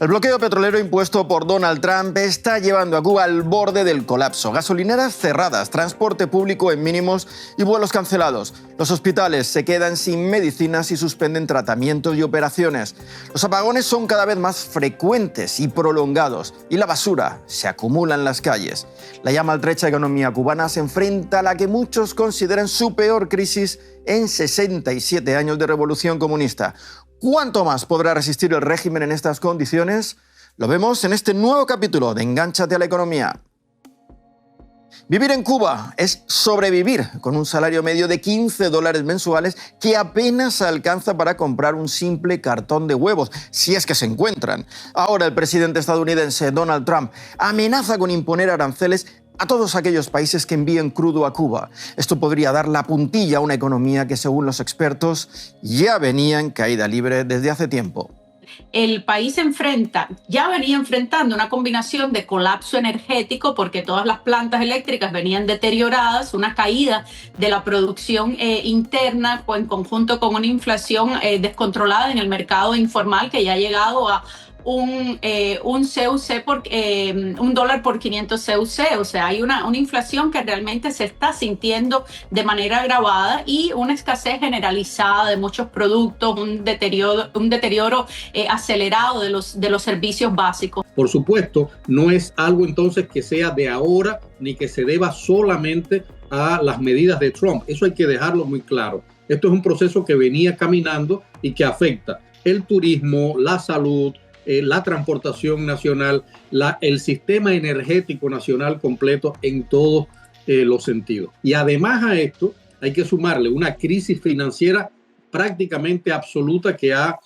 El bloqueo petrolero impuesto por Donald Trump está llevando a Cuba al borde del colapso. Gasolineras cerradas, transporte público en mínimos y vuelos cancelados. Los hospitales se quedan sin medicinas y suspenden tratamientos y operaciones. Los apagones son cada vez más frecuentes y prolongados y la basura se acumula en las calles. La ya maltrecha economía cubana se enfrenta a la que muchos consideran su peor crisis en 67 años de revolución comunista. ¿Cuánto más podrá resistir el régimen en estas condiciones? Lo vemos en este nuevo capítulo de Engánchate a la Economía. Vivir en Cuba es sobrevivir con un salario medio de $15 mensuales que apenas alcanza para comprar un simple cartón de huevos, si es que se encuentran. Ahora el presidente estadounidense Donald Trump amenaza con imponer aranceles a todos aquellos países que envíen crudo a Cuba. Esto podría dar la puntilla a una economía que, según los expertos, ya venía en caída libre desde hace tiempo. El país ya venía enfrentando una combinación de colapso energético porque todas las plantas eléctricas venían deterioradas, una caída de la producción interna en conjunto con una inflación descontrolada en el mercado informal que ya ha llegado a un dólar por 500 CUC, o sea, hay una inflación que realmente se está sintiendo de manera agravada y una escasez generalizada de muchos productos, un deterioro acelerado de los servicios básicos. Por supuesto, no es algo entonces que sea de ahora ni que se deba solamente a las medidas de Trump. Eso hay que dejarlo muy claro. Esto es un proceso que venía caminando y que afecta el turismo, la salud, la transportación nacional, el sistema energético nacional completo en todos los sentidos. Y además a esto hay que sumarle una crisis financiera prácticamente absoluta que ha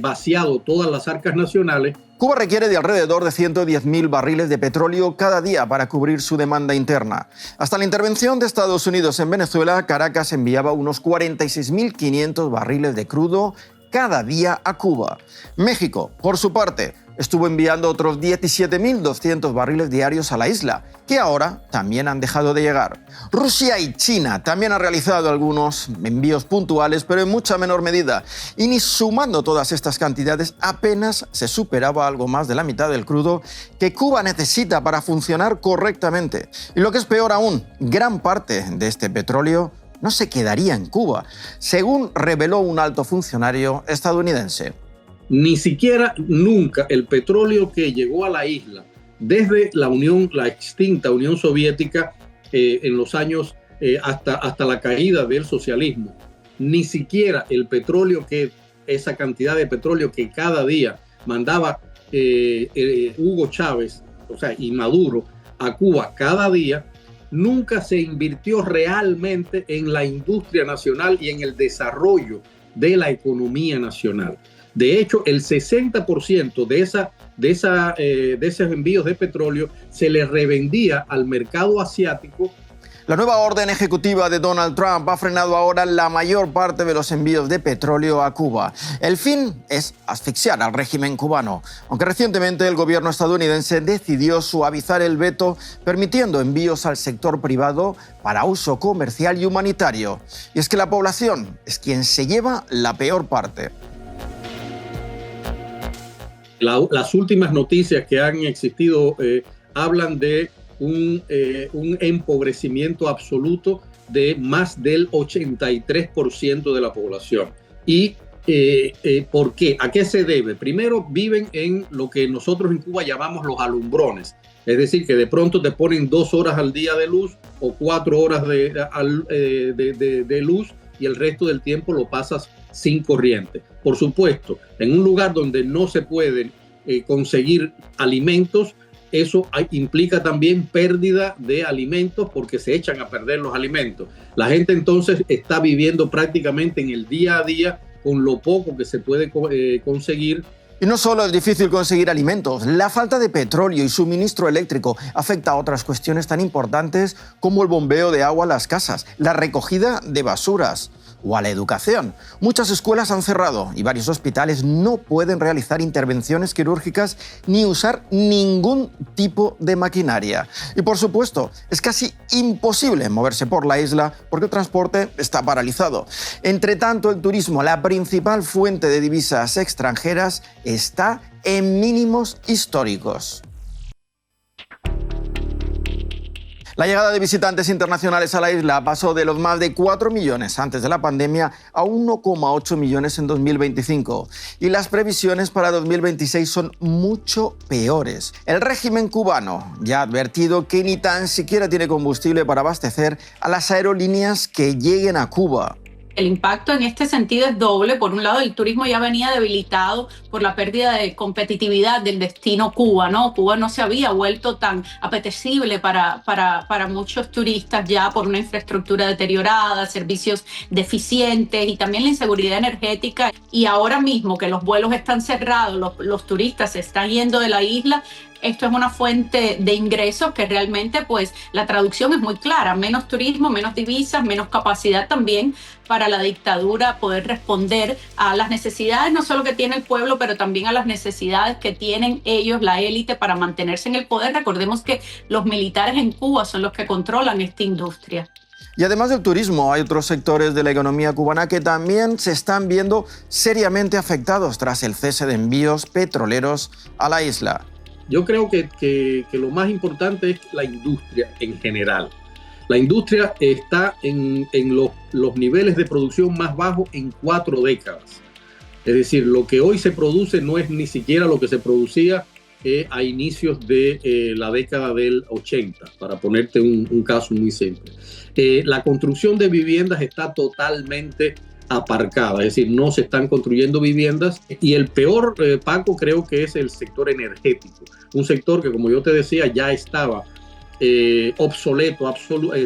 vaciado todas las arcas nacionales. Cuba requiere de alrededor de 110.000 barriles de petróleo cada día para cubrir su demanda interna. Hasta la intervención de Estados Unidos en Venezuela, Caracas enviaba unos 46.500 barriles de crudo cada día a Cuba. México, por su parte, estuvo enviando otros 17.200 barriles diarios a la isla, que ahora también han dejado de llegar. Rusia y China también han realizado algunos envíos puntuales, pero en mucha menor medida. Y ni sumando todas estas cantidades, apenas se superaba algo más de la mitad del crudo que Cuba necesita para funcionar correctamente. Y lo que es peor aún, gran parte de este petróleo no se quedaría en Cuba, según reveló un alto funcionario estadounidense. Ni siquiera nunca el petróleo que llegó a la isla desde la extinta Unión Soviética en los años hasta la caída del socialismo, ni siquiera el petróleo esa cantidad de petróleo que cada día mandaba Hugo Chávez, y Maduro a Cuba cada día, nunca se invirtió realmente en la industria nacional y en el desarrollo de la economía nacional. De hecho, el 60% de esos envíos de petróleo se le revendía al mercado asiático. La nueva orden ejecutiva de Donald Trump ha frenado ahora la mayor parte de los envíos de petróleo a Cuba. El fin es asfixiar al régimen cubano, aunque recientemente el gobierno estadounidense decidió suavizar el veto, permitiendo envíos al sector privado para uso comercial y humanitario. Y es que la población es quien se lleva la peor parte. Las últimas noticias que han existido hablan de un empobrecimiento absoluto de más del 83% de la población. ¿Y por qué? ¿A qué se debe? Primero, viven en lo que nosotros en Cuba llamamos los alumbrones. Es decir, que de pronto te ponen 2 horas al día de luz o 4 horas de luz y el resto del tiempo lo pasas sin corriente. Por supuesto, en un lugar donde no se pueden conseguir alimentos, eso implica también pérdida de alimentos porque se echan a perder los alimentos. La gente entonces está viviendo prácticamente en el día a día con lo poco que se puede conseguir. Y no solo es difícil conseguir alimentos, la falta de petróleo y suministro eléctrico afecta a otras cuestiones tan importantes como el bombeo de agua a las casas, la recogida de basuras o a la educación. Muchas escuelas han cerrado y varios hospitales no pueden realizar intervenciones quirúrgicas ni usar ningún tipo de maquinaria. Y por supuesto, es casi imposible moverse por la isla porque el transporte está paralizado. Entre tanto, el turismo, la principal fuente de divisas extranjeras, está en mínimos históricos. La llegada de visitantes internacionales a la isla pasó de los más de 4 millones antes de la pandemia a 1,8 millones en 2025. Y las previsiones para 2026 son mucho peores. El régimen cubano ya ha advertido que ni tan siquiera tiene combustible para abastecer a las aerolíneas que lleguen a Cuba. El impacto en este sentido es doble. Por un lado, el turismo ya venía debilitado por la pérdida de competitividad del destino Cuba, ¿no? Cuba no se había vuelto tan apetecible para muchos turistas ya por una infraestructura deteriorada, servicios deficientes y también la inseguridad energética. Y ahora mismo que los vuelos están cerrados, los turistas se están yendo de la isla. Esto es una fuente de ingresos que realmente, pues, la traducción es muy clara. Menos turismo, menos divisas, menos capacidad también para la dictadura poder responder a las necesidades, no solo que tiene el pueblo, pero también a las necesidades que tienen ellos, la élite, para mantenerse en el poder. Recordemos que los militares en Cuba son los que controlan esta industria. Y además del turismo, hay otros sectores de la economía cubana que también se están viendo seriamente afectados tras el cese de envíos petroleros a la isla. Yo creo que lo más importante es la industria en general. La industria está en los niveles de producción más bajos en 4 décadas. Es decir, lo que hoy se produce no es ni siquiera lo que se producía a inicios de la década del 80, para ponerte un caso muy simple. La construcción de viviendas está totalmente aparcada, es decir, no se están construyendo viviendas, y el peor, Paco, creo que es el sector energético, un sector que, como yo te decía, ya estaba obsoleto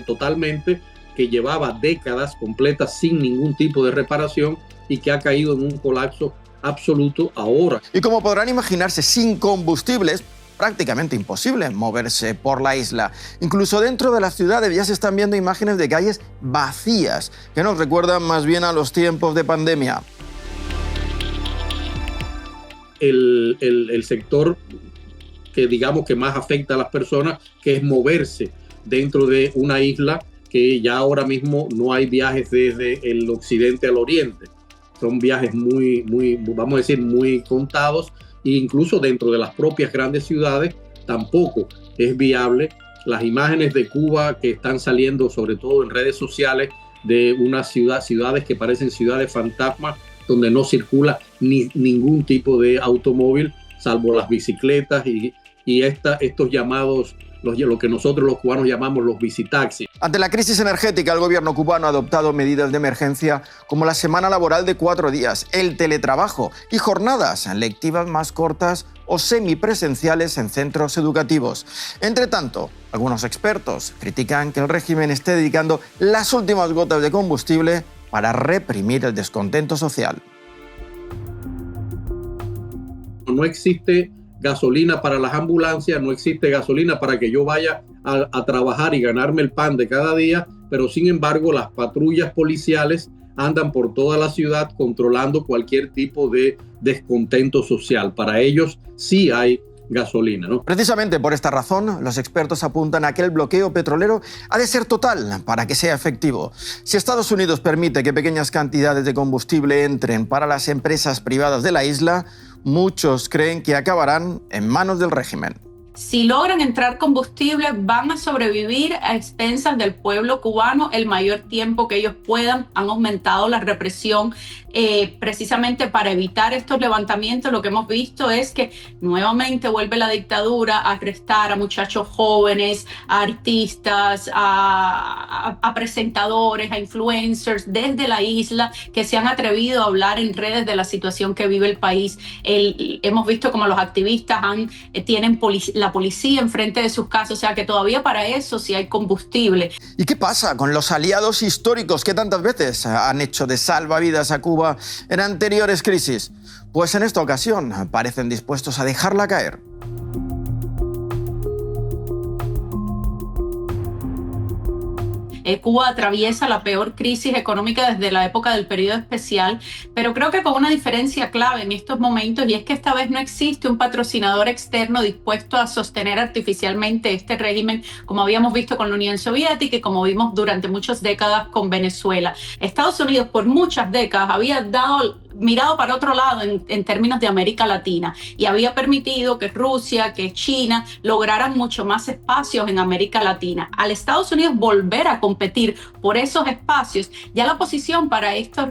totalmente, que llevaba décadas completas sin ningún tipo de reparación y que ha caído en un colapso absoluto ahora. Y como podrán imaginarse, sin combustibles, prácticamente imposible moverse por la isla. Incluso dentro de las ciudades ya se están viendo imágenes de calles vacías, que nos recuerdan más bien a los tiempos de pandemia. El sector que digamos que más afecta a las personas, que es moverse dentro de una isla, que ya ahora mismo no hay viajes desde el occidente al oriente. Son viajes muy, vamos a decir, muy contados. E incluso dentro de las propias grandes ciudades tampoco es viable. Las imágenes de Cuba que están saliendo, sobre todo en redes sociales, de unas ciudades que parecen ciudades fantasmas, donde no circula ningún tipo de automóvil, salvo las bicicletas y estos llamados, lo que nosotros los cubanos llamamos los bicitaxis. Ante la crisis energética, el gobierno cubano ha adoptado medidas de emergencia como la semana laboral de 4 días, el teletrabajo y jornadas lectivas más cortas o semipresenciales en centros educativos. Entre tanto, algunos expertos critican que el régimen esté dedicando las últimas gotas de combustible para reprimir el descontento social. No existe gasolina para las ambulancias, no existe gasolina para que yo vaya a trabajar y ganarme el pan de cada día, pero sin embargo las patrullas policiales andan por toda la ciudad controlando cualquier tipo de descontento social. Para ellos sí hay gasolina, ¿no? Precisamente por esta razón, los expertos apuntan a que el bloqueo petrolero ha de ser total para que sea efectivo. Si Estados Unidos permite que pequeñas cantidades de combustible entren para las empresas privadas de la isla, muchos creen que acabarán en manos del régimen. Si logran entrar combustible, van a sobrevivir a expensas del pueblo cubano el mayor tiempo que ellos puedan. Han aumentado la represión precisamente para evitar estos levantamientos. Lo que hemos visto es que nuevamente vuelve la dictadura a arrestar a muchachos jóvenes, a artistas, a presentadores, a influencers desde la isla que se han atrevido a hablar en redes de la situación que vive el país. Hemos visto como los activistas tienen la policía enfrente de sus casas, o sea que todavía para eso sí hay combustible. ¿Y qué pasa con los aliados históricos que tantas veces han hecho de salvavidas a Cuba en anteriores crisis? Pues en esta ocasión parecen dispuestos a dejarla caer. Cuba atraviesa la peor crisis económica desde la época del periodo especial, pero creo que con una diferencia clave en estos momentos, y es que esta vez no existe un patrocinador externo dispuesto a sostener artificialmente este régimen, como habíamos visto con la Unión Soviética y como vimos durante muchas décadas con Venezuela. Estados Unidos por muchas décadas había mirado para otro lado en términos de América Latina y había permitido que Rusia, que China lograran mucho más espacios en América Latina. Al Estados Unidos volver a competir por esos espacios, ya la posición para estos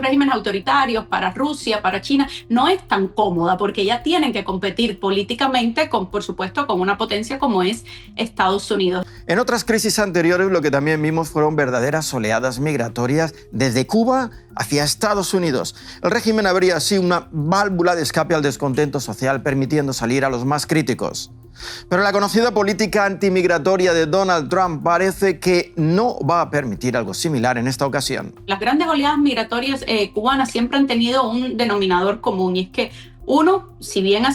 regímenes autoritarios, para Rusia, para China, no es tan cómoda porque ya tienen que competir políticamente por supuesto, con una potencia como es Estados Unidos. En otras crisis anteriores lo que también vimos fueron verdaderas oleadas migratorias desde Cuba hacia Estados Unidos. El régimen abría así una válvula de escape al descontento social, permitiendo salir a los más críticos. Pero la conocida política antimigratoria de Donald Trump parece que no va a permitir algo similar en esta ocasión. Las grandes oleadas migratorias cubanas siempre han tenido un denominador común, y es que uno, si bien han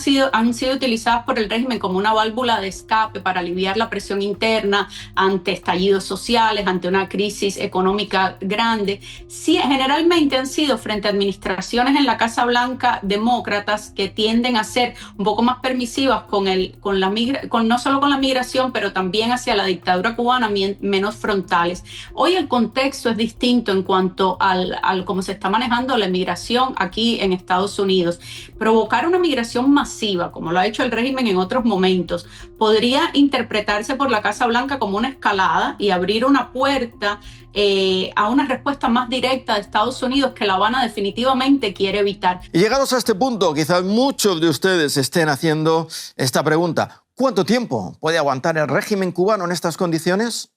sido utilizadas por el régimen como una válvula de escape para aliviar la presión interna ante estallidos sociales, ante una crisis económica grande, sí, generalmente han sido frente a administraciones en la Casa Blanca demócratas que tienden a ser un poco más permisivas no solo con la migración, pero también hacia la dictadura cubana, menos frontales. Hoy el contexto es distinto en cuanto al cómo se está manejando la migración aquí en Estados Unidos. Provocar una migración masiva, como lo ha hecho el régimen en otros momentos, podría interpretarse por la Casa Blanca como una escalada y abrir una puerta a una respuesta más directa de Estados Unidos que La Habana definitivamente quiere evitar. Y llegados a este punto, quizás muchos de ustedes estén haciendo esta pregunta: ¿cuánto tiempo puede aguantar el régimen cubano en estas condiciones?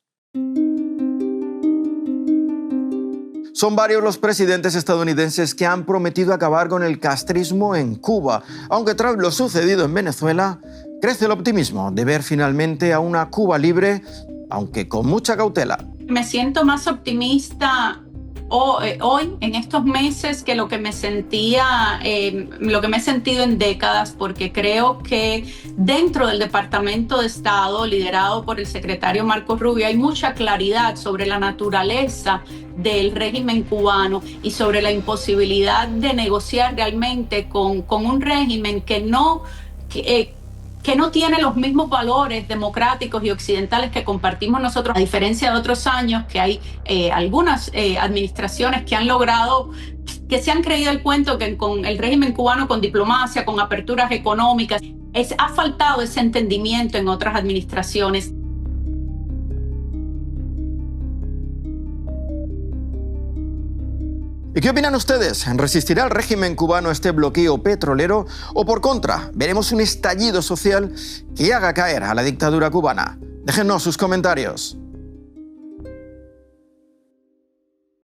Son varios los presidentes estadounidenses que han prometido acabar con el castrismo en Cuba, aunque tras lo sucedido en Venezuela, crece el optimismo de ver finalmente a una Cuba libre, aunque con mucha cautela. Me siento más optimista hoy, en estos meses, que lo que me he sentido en décadas, porque creo que dentro del Departamento de Estado, liderado por el secretario Marco Rubio, hay mucha claridad sobre la naturaleza del régimen cubano y sobre la imposibilidad de negociar realmente con un régimen que no tiene los mismos valores democráticos y occidentales que compartimos nosotros, a diferencia de otros años que hay algunas administraciones que han logrado, que se han creído el cuento que con el régimen cubano, con diplomacia, con aperturas económicas, ha faltado ese entendimiento en otras administraciones. ¿Y qué opinan ustedes? ¿Resistirá el régimen cubano este bloqueo petrolero o, por contra, veremos un estallido social que haga caer a la dictadura cubana? Déjennos sus comentarios.